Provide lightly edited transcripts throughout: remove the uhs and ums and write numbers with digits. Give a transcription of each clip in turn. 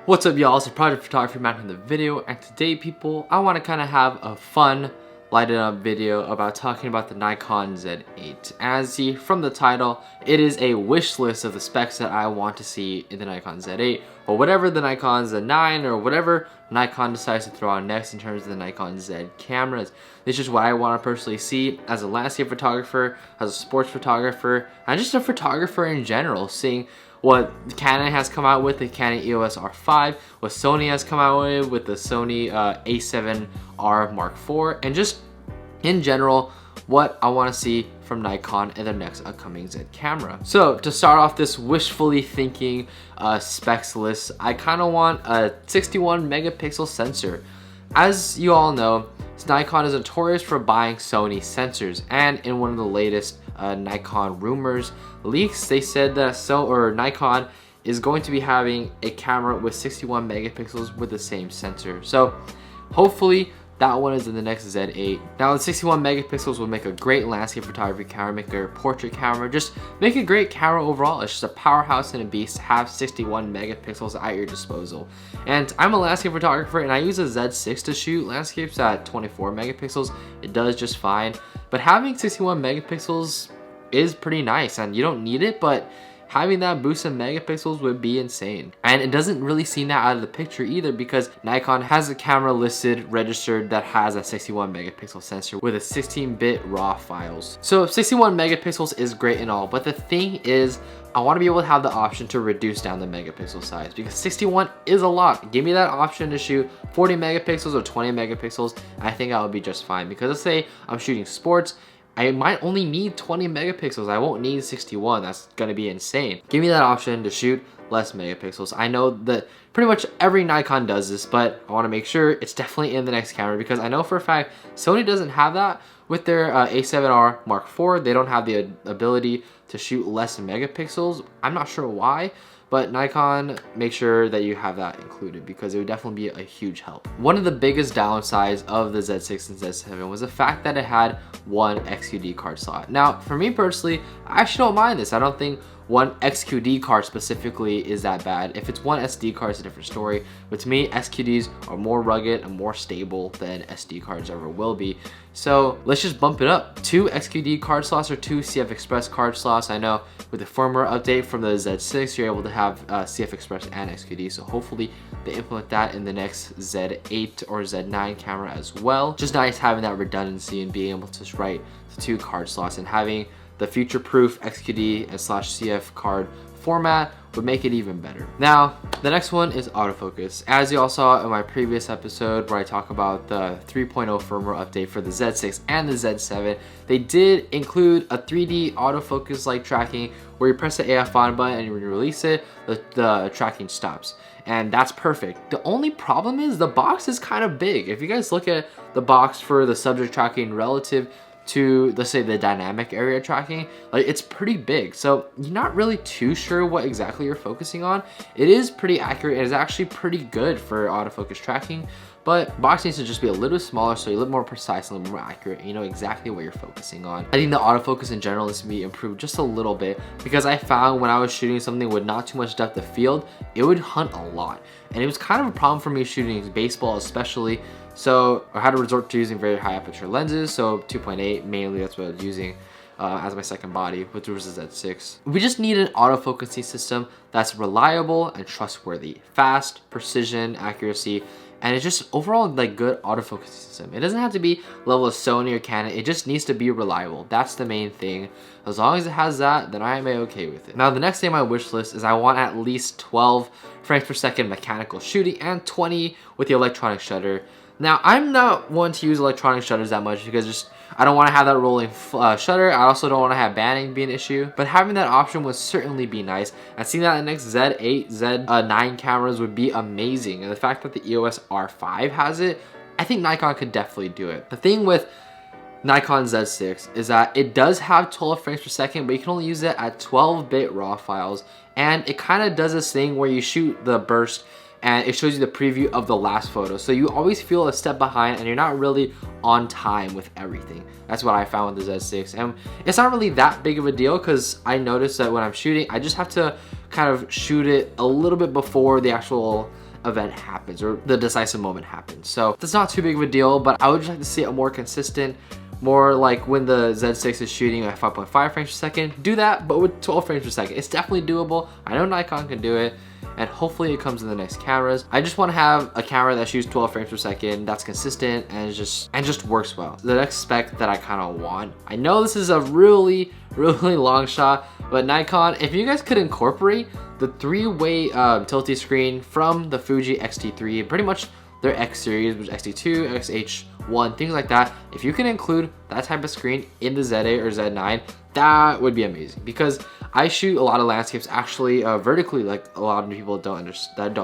What's up, y'all? It's a Project Photography man in the video, and today, people, I want to kind of have a fun, lighted up video about talking about the Nikon Z8. As see from the title, it is a wish list of the specs that I want to see in the Nikon Z8, or whatever the Nikon Z9, or whatever Nikon decides to throw on next in terms of the Nikon Z cameras. It's just what I want to personally see as a landscape photographer, as a sports photographer, and just a photographer in general, seeing what Canon has come out with, the Canon EOS R5, what Sony has come out with the Sony A7R Mark IV, and just in general, what I want to see from Nikon in their next upcoming Z camera. So to start off this wishfully thinking specs list, I kind of want a 61 megapixel sensor. As you all know, Nikon is notorious for buying Sony sensors, and in one of the latest Nikon rumors leaks, they said that Nikon is going to be having a camera with 61 megapixels with the same sensor. So hopefully that one is in the next Z8. Now the 61 megapixels will make a great landscape photography camera, make a portrait camera, just make a great camera overall. It's just a powerhouse and a beast to have 61 megapixels at your disposal. And I'm a landscape photographer and I use a Z6 to shoot landscapes at 24 megapixels. It does just fine. But having 61 megapixels is pretty nice, and you don't need it, but having that boost in megapixels would be insane. And it doesn't really seem that out of the picture either, because Nikon has a camera listed, registered, that has a 61 megapixel sensor with a 16-bit RAW files. So 61 megapixels is great and all, but the thing is, I want to be able to have the option to reduce down the megapixel size, because 61 is a lot. Give me that option to shoot 40 megapixels or 20 megapixels, and I think I would be just fine. Because let's say I'm shooting sports, I might only need 20 megapixels. I won't need 61. That's gonna be insane. Give me that option to shoot less megapixels. I know that pretty much every Nikon does this, but I want to make sure it's definitely in the next camera, because I know for a fact Sony doesn't have that with their A7R Mark IV. They don't have the ability to shoot less megapixels. I'm not sure why, but Nikon, make sure that you have that included, because it would definitely be a huge help. One of the biggest downsides of the Z6 and Z7 was the fact that it had one XQD card slot. Now, for me personally, I actually don't mind this. I don't think one XQD card specifically is that bad. If it's one SD card, it's a different story. But to me, XQDs are more rugged and more stable than SD cards ever will be. So let's just bump it up. 2 XQD card slots or 2 CF Express card slots. I know with the firmware update from the Z6, you're able to have CF Express and XQD. So hopefully they implement that in the next Z8 or Z9 camera as well. Just nice having that redundancy and being able to write the 2 card slots, and having the future-proof XQD and /CF card format would make it even better. Now, the next one is autofocus. As you all saw in my previous episode where I talk about the 3.0 firmware update for the Z6 and the Z7, they did include a 3D autofocus-like tracking where you press the AF on button and when you release it, the tracking stops. And that's perfect. The only problem is the box is kind of big. If you guys look at the box for the subject tracking relative to, let's say, the dynamic area tracking, like, it's pretty big, so you're not really too sure what exactly you're focusing on. It is pretty accurate. It is actually pretty good for autofocus tracking, but box needs to just be a little smaller so you're a little more precise and a little more accurate, and you know exactly what you're focusing on. I think the autofocus in general needs to be improved just a little bit, because I found when I was shooting something with not too much depth of field, it would hunt a lot, and it was kind of a problem for me shooting baseball especially. So I had to resort to using very high aperture lenses, so 2.8 mainly, that's what I was using as my second body, which was the Z6. We just need an autofocusing system that's reliable and trustworthy, fast, precision, accuracy, and it's just overall like good autofocusing system. It doesn't have to be level of Sony or Canon, it just needs to be reliable. That's the main thing. As long as it has that, then I am okay with it. Now the next thing on my wish list is I want at least 12 frames per second mechanical shooting and 20 with the electronic shutter. Now, I'm not one to use electronic shutters that much, because I don't want to have that rolling shutter. I also don't want to have banning be an issue, but having that option would certainly be nice. And seeing that in the next Z8, Z9 cameras would be amazing. And the fact that the EOS R5 has it, I think Nikon could definitely do it. The thing with Nikon Z6 is that it does have 12 frames per second, but you can only use it at 12-bit RAW files. And it kind of does this thing where you shoot the burst and it shows you the preview of the last photo. So you always feel a step behind and you're not really on time with everything. That's what I found with the Z6. And it's not really that big of a deal, because I noticed that when I'm shooting, I just have to kind of shoot it a little bit before the actual event happens or the decisive moment happens. So that's not too big of a deal, but I would just like to see it more consistent, more like when the Z6 is shooting at 5.5 frames per second, do that, but with 12 frames per second. It's definitely doable. I know Nikon can do it, and hopefully it comes in the next cameras. I just want to have a camera that shoots 12 frames per second, that's consistent, and just works well. The next spec that I kind of want, I know this is a really long shot, but Nikon, if you guys could incorporate the 3-way tilty screen from the Fuji X-T3, pretty much their X series, which is X-T2, X-H1, things like that. If you can include that type of screen in the Z8 or Z9, that would be amazing, because I shoot a lot of landscapes actually vertically, like a lot of people don't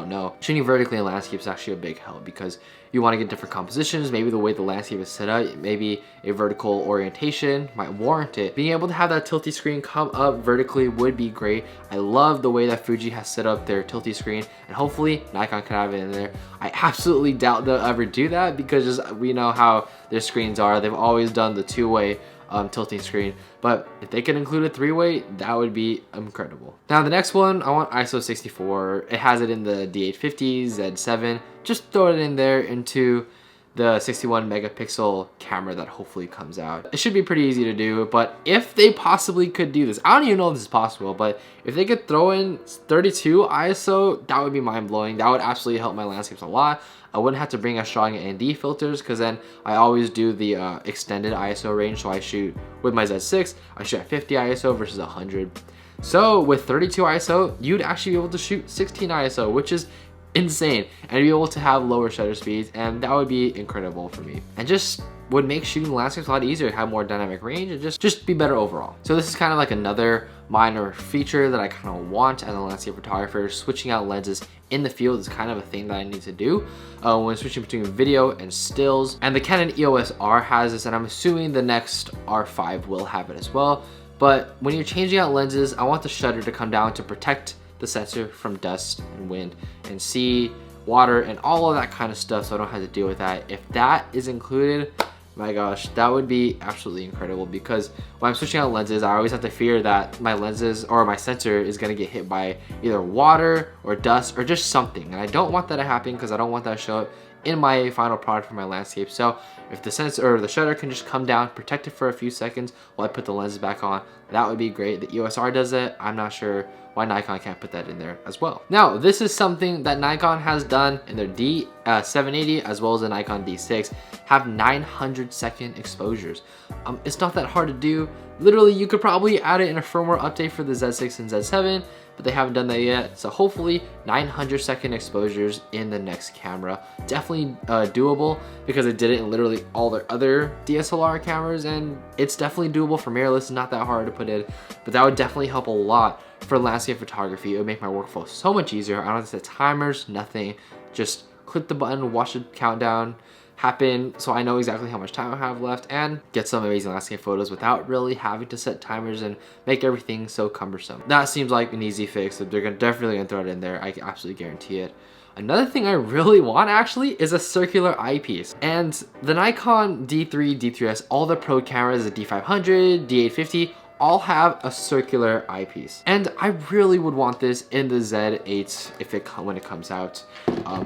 know. Shooting vertically in landscapes is actually a big help, because you want to get different compositions. Maybe the way the landscape is set up, maybe a vertical orientation might warrant it. Being able to have that tilty screen come up vertically would be great. I love the way that Fuji has set up their tilty screen, and hopefully Nikon can have it in there. I absolutely doubt they'll ever do that, because we know how their screens are. They've always done the 2-way tilting screen, but if they could include a 3-way, that would be incredible. Now the next one, I want ISO 64. It has it in the D850, Z7. Just throw it in there into the 61 megapixel camera that hopefully comes out. It should be pretty easy to do, but if they possibly could do this, I don't even know if this is possible, but if they could throw in 32 ISO, that would be mind-blowing. That would absolutely help my landscapes a lot. I wouldn't have to bring a strong ND filters, because then I always do the extended ISO range. So I shoot with my Z6, I shoot at 50 ISO versus 100. So with 32 ISO, you'd actually be able to shoot 16 ISO, which is insane, and be able to have lower shutter speeds, and that would be incredible for me, and just would make shooting landscapes a lot easier, have more dynamic range, and just be better overall. So this is kind of like another minor feature that I kind of want as a landscape photographer. Switching out lenses in the field is kind of a thing that I need to do when switching between video and stills, and the Canon EOS R has this, and I'm assuming the next R5 will have it as well. But when you're changing out lenses, I want the shutter to come down to protect the sensor from dust and wind and sea, water, and all of that kind of stuff, so I don't have to deal with that. If that is included, my gosh, that would be absolutely incredible, because when I'm switching out lenses, I always have to fear that my lenses or my sensor is going to get hit by either water or dust or just something, and I don't want that to happen, because I don't want that to show up in my final product for my landscape. So if the sensor or the shutter can just come down, protect it for a few seconds while I put the lenses back on, that would be great. The EOS R does it. I'm not sure why Nikon can't put that in there as well. Now, this is something that Nikon has done in their D780 as well as the Nikon D6, have 900-second exposures. It's not that hard to do. Literally, you could probably add it in a firmware update for the Z6 and Z7, but they haven't done that yet. So hopefully 900-second exposures in the next camera. Definitely doable, because they did it in literally all their other DSLR cameras, and it's definitely doable for mirrorless. It's not that hard to put in, but that would definitely help a lot for landscape photography. It would make my workflow so much easier. I don't have to set timers, nothing. Just click the button, watch the countdown happen, so I know exactly how much time I have left, and get some amazing landscape photos without really having to set timers and make everything so cumbersome. That seems like an easy fix. They're definitely gonna throw it in there. I can absolutely guarantee it. Another thing I really want actually is a circular eyepiece. And the Nikon D3, D3S, all the pro cameras, the D500, D850, all have a circular eyepiece, and I really would want this in the Z8 when it comes out.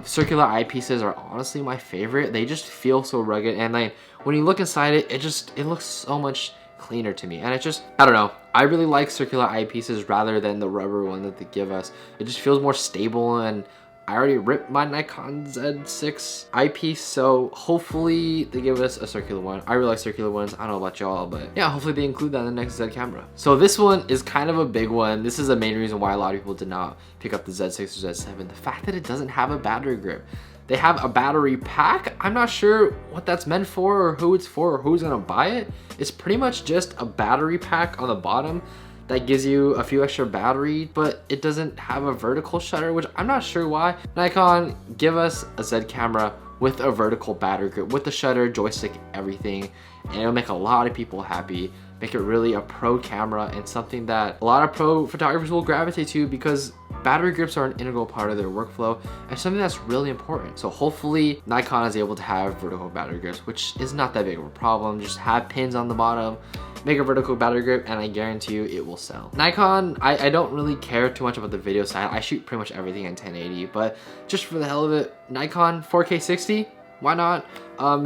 Circular eyepieces are honestly my favorite. They just feel so rugged, and like when you look inside it, it looks so much cleaner to me, and I don't know, I really like circular eyepieces rather than the rubber one that they give us. It just feels more stable, and I already ripped my Nikon Z6 eyepiece, so hopefully they give us a circular one. I really like circular ones. I don't know about y'all, but yeah, hopefully they include that in the next Z camera. So this one is kind of a big one. This is the main reason why a lot of people did not pick up the Z6 or Z7. The fact that it doesn't have a battery grip. They have a battery pack. I'm not sure what that's meant for, or who it's for, or who's gonna buy it. It's pretty much just a battery pack on the bottom that gives you a few extra battery, but it doesn't have a vertical shutter, which I'm not sure why. Nikon, give us a Z camera with a vertical battery grip, with the shutter, joystick, everything, and it'll make a lot of people happy. make it really a pro camera and something that a lot of pro photographers will gravitate to, because battery grips are an integral part of their workflow and something that's really important. So hopefully Nikon is able to have vertical battery grips, which is not that big of a problem. Just have pins on the bottom, make a vertical battery grip, and I guarantee you it will sell. Nikon, I don't really care too much about the video side. I shoot pretty much everything in 1080, but just for the hell of it, Nikon 4K 60, why not?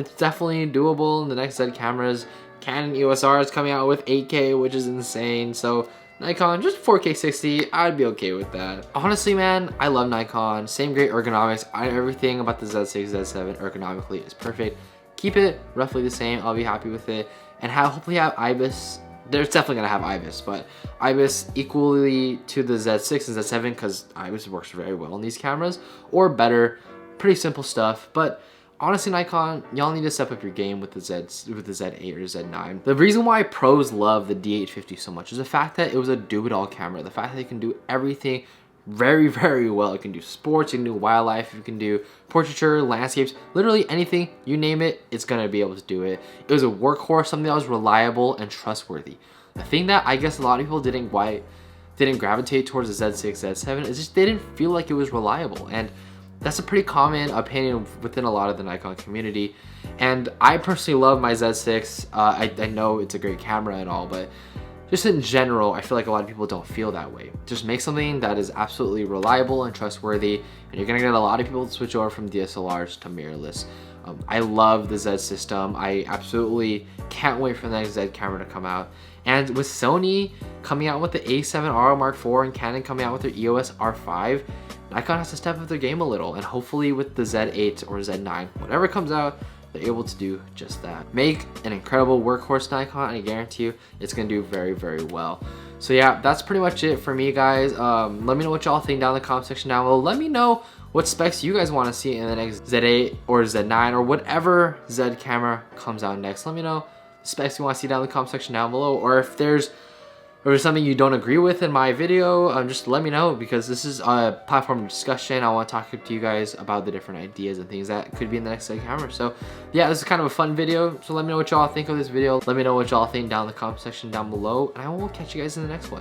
It's definitely doable. The next Z cameras, Canon EOS R is coming out with 8K, which is insane. So Nikon, just 4K 60, I'd be okay with that. Honestly, man, I love Nikon. Same great ergonomics. Everything about the Z6, Z7 ergonomically is perfect. Keep it roughly the same. I'll be happy with it. And hopefully have IBIS. There's definitely gonna have IBIS, but IBIS equally to the Z6 and Z7, because IBIS works very well on these cameras, or better. Pretty simple stuff, but honestly, Nikon, y'all need to step up your game with the Z8 or Z9. The reason why pros love the D850 so much is the fact that it was a do-it-all camera. The fact that it can do everything very, very well. It can do sports, you can do wildlife, you can do portraiture, landscapes, literally anything, you name it, it's gonna be able to do it. It was a workhorse, something that was reliable and trustworthy. The thing that I guess a lot of people didn't gravitate towards the Z6, Z7 is just they didn't feel like it was reliable. And that's a pretty common opinion within a lot of the Nikon community. And I personally love my Z6. I know it's a great camera and all, but just in general, I feel like a lot of people don't feel that way. Just make something that is absolutely reliable and trustworthy, and you're gonna get a lot of people to switch over from DSLRs to mirrorless. I love the Z system. I absolutely can't wait for the next Z camera to come out. And with Sony coming out with the A7R Mark IV and Canon coming out with their EOS R5, Nikon has to step up their game a little, and hopefully with the Z8 or Z9, whatever comes out, they're able to do just that. Make an incredible workhorse Nikon, and I guarantee you it's gonna do very, very well. So yeah, that's pretty much it for me, guys. Let me know what y'all think down in the comment section down below. Let me know what specs you guys want to see in the next Z8 or Z9 or whatever Z camera comes out next. Let me know the specs you want to see down in the comment section down below, or if there's something you don't agree with in my video, just let me know, because this is a platform of discussion. I want to talk to you guys about the different ideas and things that could be in the next Z camera. So yeah, this is kind of a fun video. So let me know what y'all think of this video. Let me know what y'all think down in the comment section down below, and I will catch you guys in the next one.